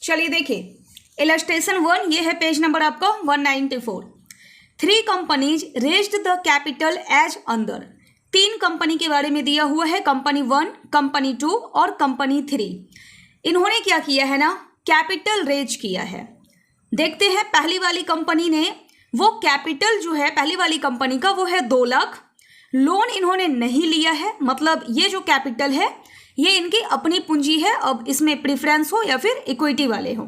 चलिए देखिए इलस्ट्रेशन 1, ये है पेज नंबर आपका 194। 3 companies raised the capital as अंदर। 3 कंपनी के बारे में दिया हुआ है, कंपनी 1, कंपनी 2 और कंपनी 3। इन्होंने क्या किया है ना, कैपिटल रेज किया है। देखते हैं पहली वाली कंपनी ने, वो कैपिटल जो है पहली वाली कंपनी का वो है 2 लाख। लोन इन्होंने नहीं लिया है, मतलब ये जो कैपिटल है ये इनकी अपनी पूंजी है, अब इसमें प्रेफरेंस हो या फिर इक्विटी वाले हो।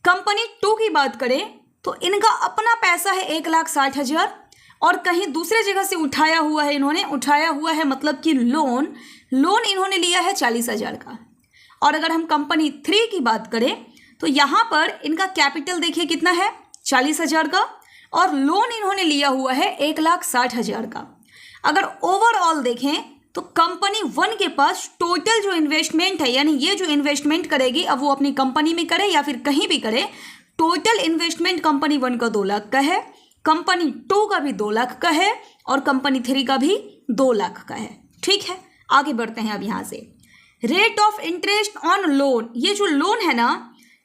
कंपनी 2 की बात करें तो इनका अपना पैसा है 1,60,000 और कहीं दूसरे जगह से उठाया हुआ है, इन्होंने उठाया हुआ है मतलब कि लोन इन्होंने लिया है 40,000 का। और अगर हम कंपनी 3 की बात करें तो यहाँ पर इनका कैपिटल देखिए कितना है 40,000 का और लोन इन्होंने लिया हुआ है 1,60,000 का। अगर ओवरऑल देखें तो कंपनी 1 के पास टोटल जो इन्वेस्टमेंट है, यानी ये जो इन्वेस्टमेंट करेगी अब वो अपनी कंपनी में करे या फिर कहीं भी करे, टोटल इन्वेस्टमेंट कंपनी 1 का 2 लाख का है, कंपनी 2 का भी 2 लाख का है और कंपनी 3 का भी 2 लाख का है। ठीक है, आगे बढ़ते हैं अब यहाँ से। Rate of interest on loan, ये जो लोन है ना,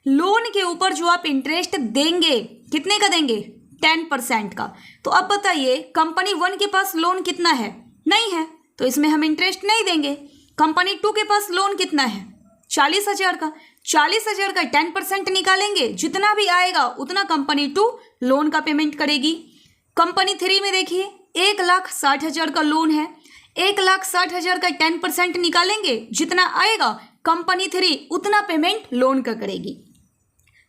लोन के ऊपर जो आप इंटरेस्ट देंगे कितने का देंगे, 10% का। तो अब बताइए कंपनी 1 के पास लोन कितना है, नहीं है, तो इसमें हम इंटरेस्ट नहीं देंगे। कंपनी 2 के पास लोन कितना है 40,000 का, 40,000 का 10% निकालेंगे, जितना भी आएगा उतना कंपनी 2 लोन का पेमेंट करेगी। कंपनी 3 में देखिए 1,60,000 का लोन है, 1,60,000 का 10% निकालेंगे, जितना आएगा कंपनी 3 उतना पेमेंट लोन का करेगी।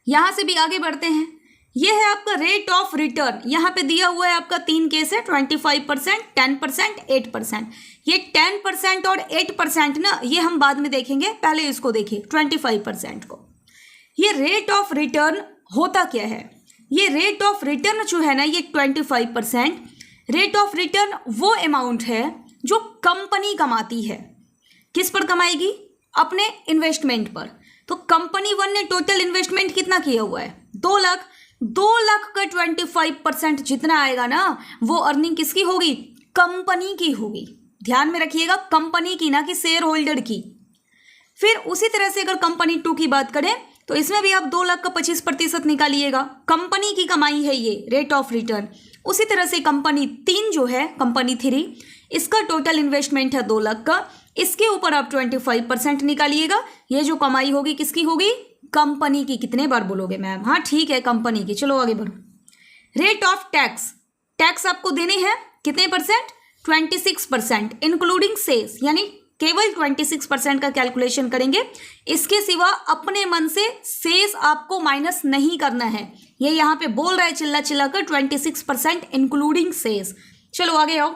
यहाँ से भी आगे बढ़ते हैं, ये है आपका रेट ऑफ रिटर्न। यहाँ पे दिया हुआ है आपका 3 केस है, 25%, 10%, 8%। ये 10% और 8% ना, ये हम बाद में देखेंगे, पहले इसको देखिए 25% को। ये रेट ऑफ रिटर्न होता क्या है, ये रेट ऑफ रिटर्न जो है ना, ये 25% रेट ऑफ रिटर्न वो अमाउंट है जो कंपनी कमाती है। किस पर कमाएगी, अपने इन्वेस्टमेंट पर। तो कंपनी 1 ने टोटल इन्वेस्टमेंट कितना किया हुआ है 2 लाख, 2 लाख का 25% जितना आएगा ना, वो अर्निंग किसकी होगी, कंपनी की होगी। ध्यान में रखिएगा, कंपनी की, ना कि शेयर होल्डर की। फिर उसी तरह से अगर कंपनी 2 की बात करें तो इसमें भी आप 2 लाख का 25% निकालिएगा, कंपनी की कमाई है ये रेट ऑफ रिटर्न। उसी तरह से कंपनी 3 जो है, कंपनी 3, इसका टोटल इन्वेस्टमेंट है 2 लाख का, इसके ऊपर आप 25% निकालिएगा, ये जो कमाई होगी किसकी होगी, कंपनी की। कितने बार बोलोगे मैम, हाँ ठीक है कंपनी की। चलो आगे बढ़ो। रेट ऑफ टैक्स, टैक्स आपको देने हैं कितने परसेंट, 26%, इंक्लूडिंग सेस, यानी केवल 26% का कैलकुलेशन करेंगे, इसके सिवा अपने मन से सेस आपको माइनस नहीं करना है। ये यहाँ पे बोल रहा है चिल्ला चिल्ला कर 26% इंक्लूडिंग सेस। चलो आगे आओ।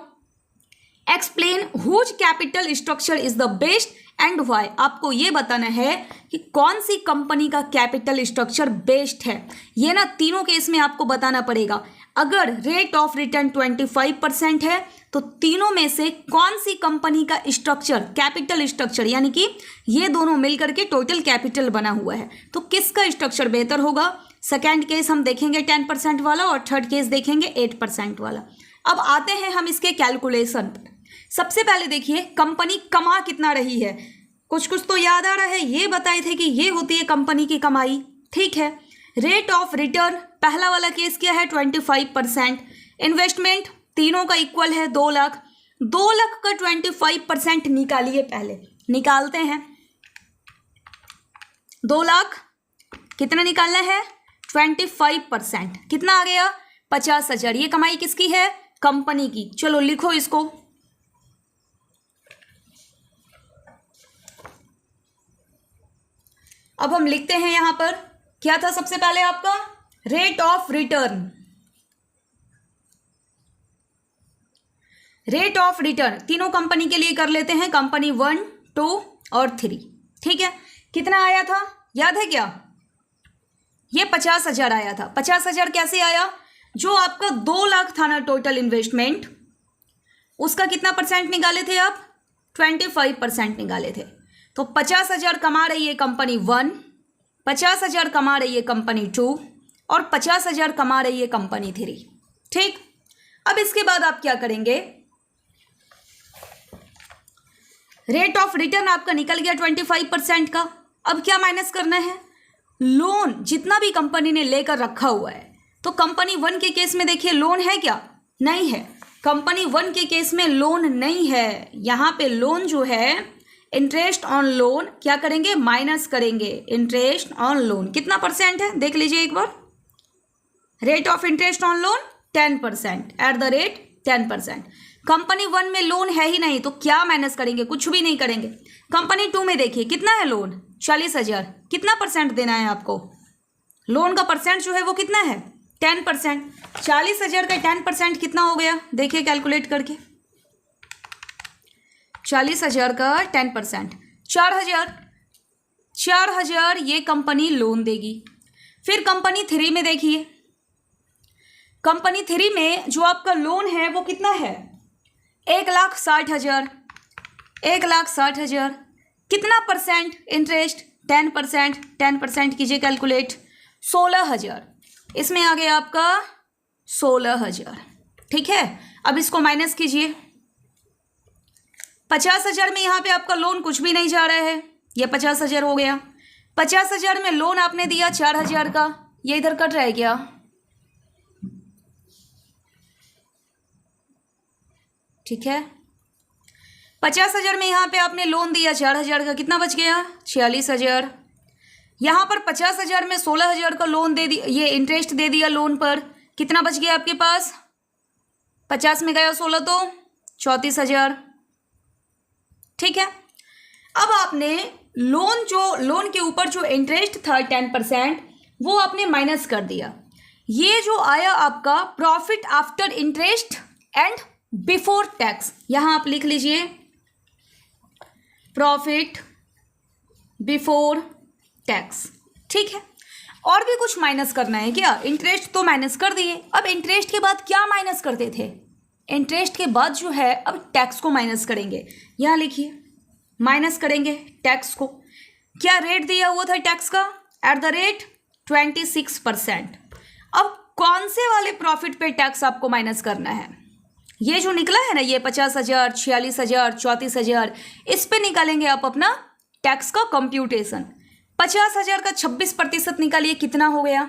Explain whose capital structure is the best and why. आपको ये बताना है कि कौन सी कंपनी का कैपिटल स्ट्रक्चर बेस्ट है। ये ना तीनों केस में आपको बताना पड़ेगा। अगर रेट ऑफ रिटर्न 25% है तो तीनों में से कौन सी कंपनी का स्ट्रक्चर, कैपिटल स्ट्रक्चर, यानी कि ये दोनों मिलकर के टोटल कैपिटल बना हुआ है, तो किसका स्ट्रक्चर बेहतर होगा। सेकेंड केस हम देखेंगे 10% वाला और थर्ड केस देखेंगे 8% वाला। अब आते हैं हम इसके कैलकुलेशन पर। सबसे पहले देखिए कंपनी कमा कितना रही है, कुछ कुछ तो याद आ रहा है, ये बताए थे कि ये होती है कंपनी की कमाई। ठीक है, रेट ऑफ रिटर्न पहला वाला केस क्या है 25%, इन्वेस्टमेंट तीनों का इक्वल है 2 लाख, 2 लाख का 25% निकालिए, पहले निकालते हैं। 2 लाख कितना निकालना है 25%, कितना आ गया 50,000। ये कमाई किसकी है, कंपनी की। चलो लिखो इसको। अब हम लिखते हैं यहां पर, क्या था सबसे पहले आपका rate of return. Rate of return तीनों कंपनी के लिए कर लेते हैं, कंपनी 1, 2 और 3। ठीक है, कितना आया था याद है क्या, ये 50,000 आया था। 50,000 कैसे आया, जो आपका 2 लाख था ना टोटल इन्वेस्टमेंट, उसका कितना परसेंट निकाले थे आप, 25% निकाले थे। तो 50,000 कमा रही है कंपनी 1, 50,000 कमा रही है कंपनी 2 और 50,000 कमा रही है कंपनी 3। ठीक, अब इसके बाद आप क्या करेंगे, रेट ऑफ रिटर्न आपका निकल गया 25% का। अब क्या माइनस करना है, लोन जितना भी कंपनी ने लेकर रखा हुआ है, तो कंपनी वन के केस में देखिए लोन है क्या? नहीं है। कंपनी वन के केस में लोन नहीं है। यहाँ पे लोन जो है इंटरेस्ट ऑन लोन क्या करेंगे? माइनस करेंगे। इंटरेस्ट ऑन लोन कितना परसेंट है देख लीजिए एक बार। Rate of interest on loan 10%, at the rate 10%। Company one में लोन है ही नहीं, तो क्या माइनस करेंगे? कुछ भी नहीं करेंगे। कंपनी टू में देखिए कितना है लोन? 40,000। कितना परसेंट देना है आपको? लोन का परसेंट जो है वो कितना है? 10%। 40,000 का 10% कितना हो गया? देखिए कैलकुलेट करके। 40,000 का 10% 4,000। 4,000 ये कंपनी लोन देगी। फिर कंपनी थ्री में देखिए, कंपनी थ्री में जो आपका लोन है वो कितना है? 1,60,000। 1,60,000 कितना परसेंट इंटरेस्ट? 10%। 10% कीजिए कैलकुलेट। 16,000। इसमें आ गया आपका 16,000। ठीक है, अब इसको माइनस कीजिए। 50,000 में यहाँ पे आपका लोन कुछ भी नहीं जा रहा है, ये 50,000 हो गया। 50,000 में लोन आपने दिया 4,000 का, ये इधर कट रहा है क्या? ठीक है, 50,000 में यहाँ पे आपने लोन दिया 4,000 का, कितना बच गया? 46,000। यहाँ पर 50,000 में 16,000 का लोन दे दिया, ये इंटरेस्ट दे दिया लोन पर, कितना बच गया आपके पास? 50 में गया 16 तो 34,000। ठीक है, अब आपने लोन के ऊपर जो इंटरेस्ट था 10% वो आपने माइनस कर दिया। ये जो आया आपका profit after interest and before tax, यहां आप लिख लीजिए प्रॉफिट बिफोर टैक्स। ठीक है, और भी कुछ माइनस करना है क्या? इंटरेस्ट तो माइनस कर दिए, अब इंटरेस्ट के बाद क्या माइनस करते थे? इंटरेस्ट के बाद जो है अब टैक्स को माइनस करेंगे। यहाँ लिखिए माइनस करेंगे टैक्स को। क्या रेट दिया हुआ था टैक्स का? Eight the rate 26%। अब कौन से वाले प्रॉफिट पे टैक्स आपको माइनस करना है? ये जो निकला है ना, ये 50,000, 46,000, 34,000, इस पे निकालेंगे आप अपना टैक्स का कंप्यूटेशन। 50,000 का 26% निकालिए, कितना हो गया?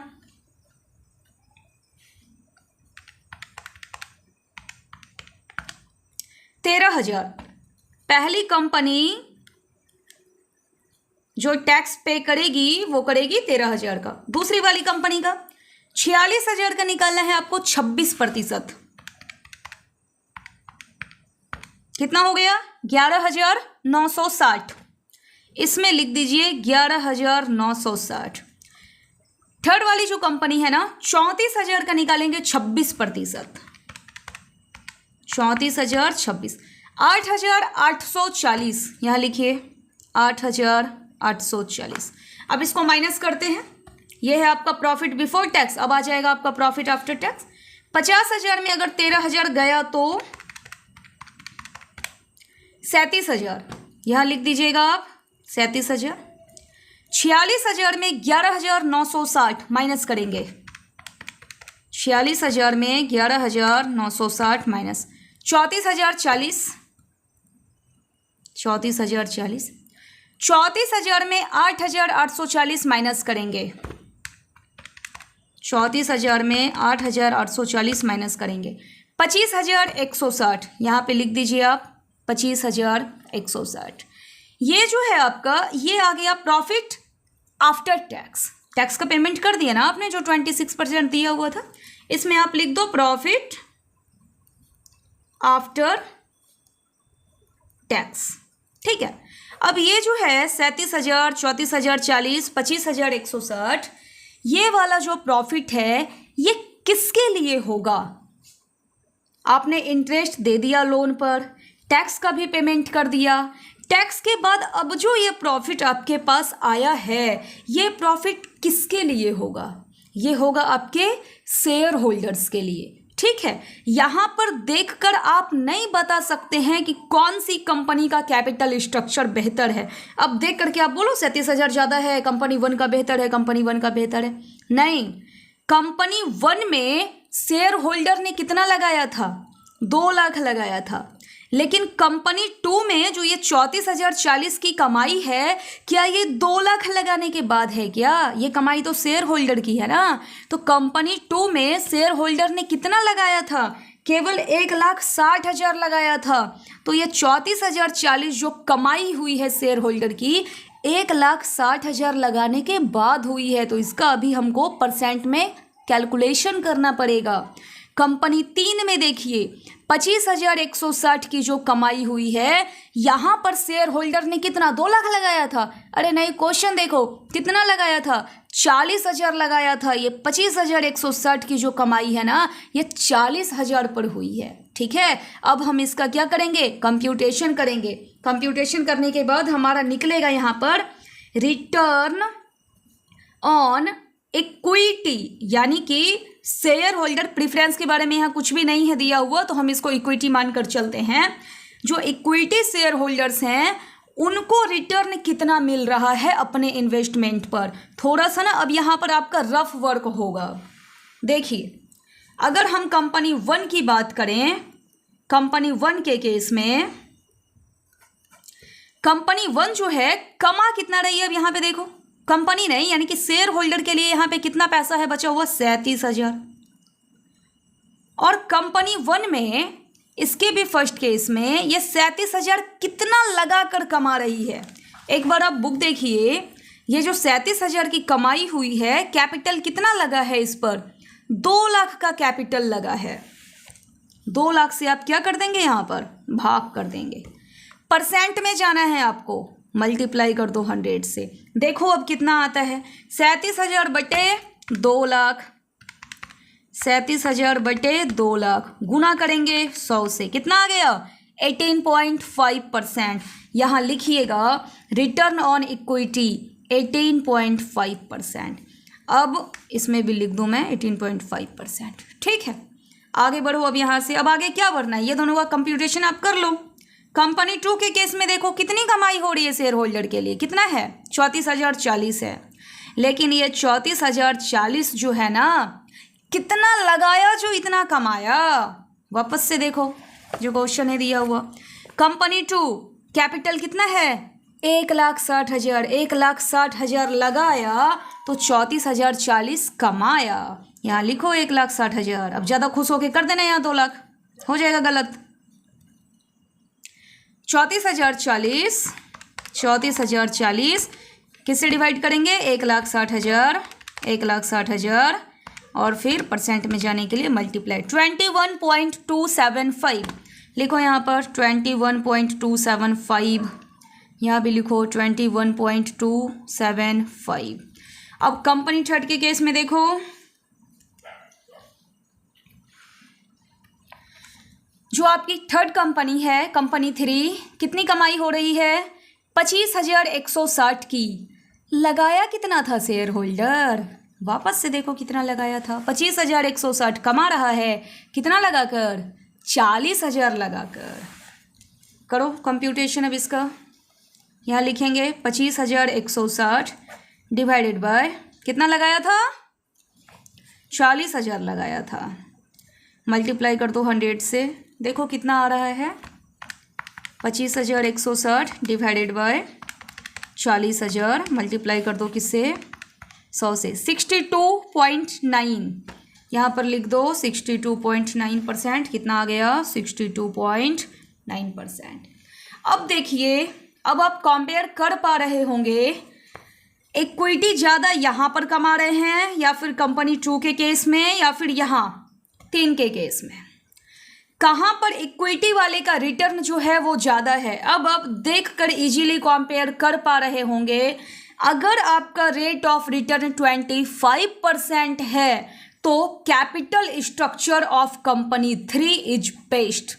13,000। पहली कंपनी जो टैक्स पे करेगी वो करेगी 13,000 का। दूसरी वाली कंपनी का 46,000 का निकालना है आपको 26%। कितना हो गया? 11,960। इसमें लिख दीजिए 11,960। थर्ड वाली जो कंपनी है ना 34,000 का निकालेंगे 26%। 34,000 26, 8,840। यहाँ लिखिए 8,840। अब इसको माइनस करते हैं। यह है आपका प्रॉफिट बिफोर टैक्स। अब आ जाएगा आपका प्रॉफिट आफ्टर टैक्स। 50,000 में अगर 13,000 गया तो 37,000। यहाँ लिख दीजिएगा आप 37,000। 46,000 में 11,960 माइनस करेंगे। 46,000 में 11,960 माइनस 34,040। 34,040। 34,000 में 8,840 माइनस करेंगे। 34,000 में 8,840 माइनस करेंगे। 25,160। यहाँ पे लिख दीजिए आप 25,160। ये जो है आपका, ये आ गया प्रॉफिट आफ्टर टैक्स। टैक्स का पेमेंट कर दिया ना आपने, जो 26% दिया हुआ था। इसमें आप लिख दो प्रॉफिट आफ्टर टैक्स। ठीक है, अब ये जो है 37,000, 34,040, 25,160, ये वाला जो प्रॉफिट है ये किसके लिए होगा? आपने इंटरेस्ट दे दिया लोन पर, टैक्स का भी पेमेंट कर दिया। टैक्स के बाद अब जो ये प्रॉफिट आपके पास आया है, ये प्रॉफिट किसके लिए होगा? ये होगा आपके शेयर होल्डर्स के लिए। ठीक है, यहाँ पर देखकर आप नहीं बता सकते हैं कि कौन सी कंपनी का कैपिटल स्ट्रक्चर बेहतर है। अब देख करके आप बोलो 37,000 ज़्यादा है, कंपनी वन का बेहतर है, कंपनी वन का बेहतर है। नहीं, कंपनी वन में शेयर होल्डर ने कितना लगाया था? 2 लाख लगाया था। लेकिन कंपनी 2 में जो ये 34,040 की कमाई है, क्या ये 2 लाख लगाने के बाद है क्या? ये कमाई तो शेयर होल्डर की है ना। तो कंपनी 2 में शेयर होल्डर ने कितना लगाया था? केवल 1,60,000 लगाया था। तो ये 34,040 जो कमाई हुई है शेयर होल्डर की, 1,60,000 लगाने के बाद हुई है। तो इसका अभी हमको परसेंट में कैलकुलेशन करना पड़ेगा। कंपनी 3 में देखिए 25,160 की जो कमाई हुई है, यहाँ पर शेयर होल्डर ने कितना 2 लाख लगाया था? अरे नहीं, क्वेश्चन देखो कितना लगाया था, 40,000 लगाया था। ये 25,160 की जो कमाई है ना, ये 40,000 पर हुई है। ठीक है, अब हम इसका क्या करेंगे, कंप्यूटेशन करेंगे। कंप्यूटेशन करने के बाद हमारा निकलेगा यहाँ पर रिटर्न ऑन इक्विटी, यानी कि शेयर होल्डर प्रेफरेंस के बारे में यहाँ कुछ भी नहीं है दिया हुआ, तो हम इसको इक्विटी मानकर चलते हैं। जो इक्विटी शेयर होल्डर्स हैं उनको रिटर्न कितना मिल रहा है अपने इन्वेस्टमेंट पर। थोड़ा सा ना अब यहाँ पर आपका रफ वर्क होगा। देखिए, अगर हम कंपनी 1 की बात करें, कंपनी 1 के केस में कंपनी 1 जो है कमा कितना रही है, अब यहाँ पे देखो, कंपनी नहीं यानी कि शेयर होल्डर के लिए यहाँ पे कितना पैसा है बचा हुआ, 37,000। और कंपनी 1 में इसके भी फर्स्ट केस में ये 37,000 कितना लगाकर कमा रही है। एक बार आप बुक देखिए, ये जो 37,000 की कमाई हुई है, कैपिटल कितना लगा है इस पर, 2 लाख का कैपिटल लगा है। 2 लाख से आप क्या कर देंगे, यहाँ पर भाग कर देंगे। परसेंट में जाना है आपको, मल्टीप्लाई कर दो 100 से। देखो अब कितना आता है, 37,000 बटे 2 लाख, 37,000 बटे 2 लाख, गुना करेंगे 100 से, कितना आ गया, 18.5%। यहाँ लिखिएगा रिटर्न ऑन इक्विटी 18.5%। अब इसमें भी लिख दूँ मैं 18.5%। ठीक है, आगे बढ़ो अब यहाँ से। अब आगे क्या बढ़ना है, ये दोनों का कंप्यूटेशन आप कर लो। कंपनी 2 के केस में देखो कितनी कमाई हो रही है शेयर होल्डर के लिए, कितना है, 34,040 है। लेकिन ये 34,040 जो है ना, कितना लगाया जो इतना कमाया, वापस से देखो जो क्वेश्चन है दिया हुआ। कंपनी 2 कैपिटल कितना है, 1,60,000, 1,60,000 लगाया तो 34,040 कमाया। यहाँ लिखो 1,60,000। अब ज़्यादा खुश होके कर देना, यहाँ 2 लाख हो जाएगा गलत। 34,040 किससे डिवाइड करेंगे, 1,60,000, 1,60,000 और फिर परसेंट में जाने के लिए मल्टीप्लाई 21.275 लिखो यहाँ पर, 21.275, यहाँ भी लिखो 21.275। अब कंपनी 3 के केस में देखो, जो आपकी 3rd कंपनी है, कंपनी 3, कितनी कमाई हो रही है, 25,160 की। लगाया कितना था शेयर होल्डर, वापस से देखो कितना लगाया था, 25,160 कमा रहा है, कितना लगाकर, 40,000 लगाकर। करो कंप्यूटेशन अब इसका, यहाँ लिखेंगे 25,160 डिवाइडेड बाय कितना लगाया था, 40,000 लगाया था, मल्टीप्लाई कर दो 100 से, देखो कितना आ रहा है, 25,160 डिवाइडेड बाय 40,000, मल्टीप्लाई कर दो किससे, 100 से, 62.9, यहाँ पर लिख दो 62.9%, कितना आ गया, 62.9%। अब देखिए, अब आप कंपेयर कर पा रहे होंगे इक्विटी ज़्यादा यहाँ पर कमा रहे हैं या फिर कंपनी 2 के केस में या फिर यहाँ 3 के केस में, कहाँ पर इक्विटी वाले का रिटर्न जो है वो ज़्यादा है। अब आप देखकर इजीली कंपेयर कर पा रहे होंगे। अगर आपका रेट ऑफ रिटर्न 25% है तो capital structure of company 3 is best.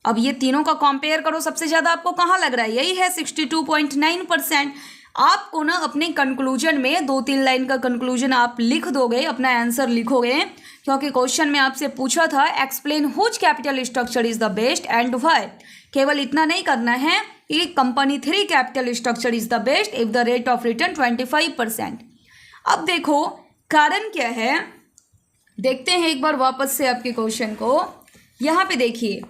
अब ये तीनों का कंपेयर करो, सबसे ज़्यादा आपको कहाँ लग रहा है, यही है 62.9%। आपको ना अपने कंक्लूजन में 2-3 लाइन का कंक्लूजन आप लिख दोगे, अपना आंसर लिखोगे, क्योंकि क्वेश्चन में आपसे पूछा था explain which capital structure is the best and why. केवल इतना नहीं करना है कि company 3 capital structure is the best if the rate of return 25%। अब देखो कारण क्या है, देखते हैं एक बार वापस से आपके क्वेश्चन को। यहाँ पे देखिए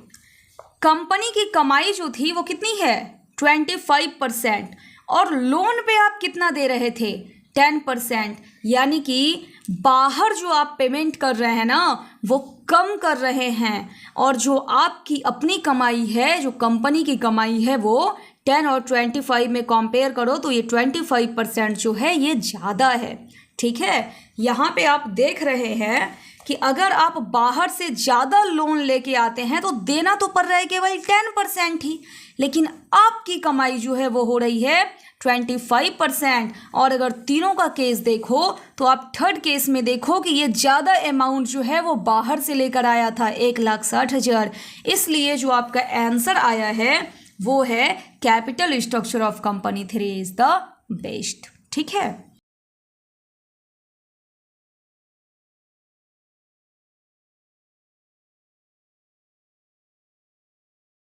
कंपनी की कमाई जो थी वो कितनी है 25%, और लोन पे आप कितना दे रहे थे 10%, यानी कि बाहर जो आप पेमेंट कर रहे हैं ना वो कम कर रहे हैं, और जो आपकी अपनी कमाई है, जो कंपनी की कमाई है, वो 10 और 25 में कंपेयर करो तो ये 25% जो है ये ज़्यादा है। ठीक है, यहाँ पे आप देख रहे हैं कि अगर आप बाहर से ज़्यादा लोन लेके आते हैं तो देना तो पड़ रहा है केवल 10% ही, लेकिन आपकी कमाई जो है वो हो रही है 25%। और अगर तीनों का केस देखो तो आप थर्ड केस में देखो कि ये ज़्यादा अमाउंट जो है वो बाहर से लेकर आया था 1,60,000, इसलिए जो आपका आंसर आया है वो है capital structure of company 3 is the best. ठीक है।